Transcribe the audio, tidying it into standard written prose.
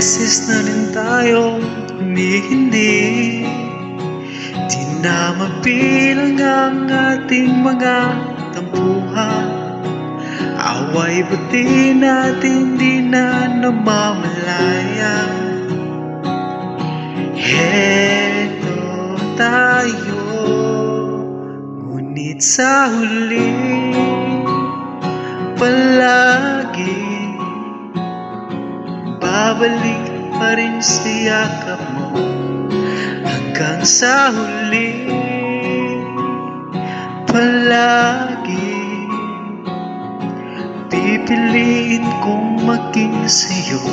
beses na rin tayong humihindi, di na mabilang ang ating mga tampuhan. Away buti natin di na namamalayan. Heto tayo, ngunit sa huli palagi babalik pa rin sa yakap mo. Hanggang sa huli palagi pipiliin kong maging sa'yo.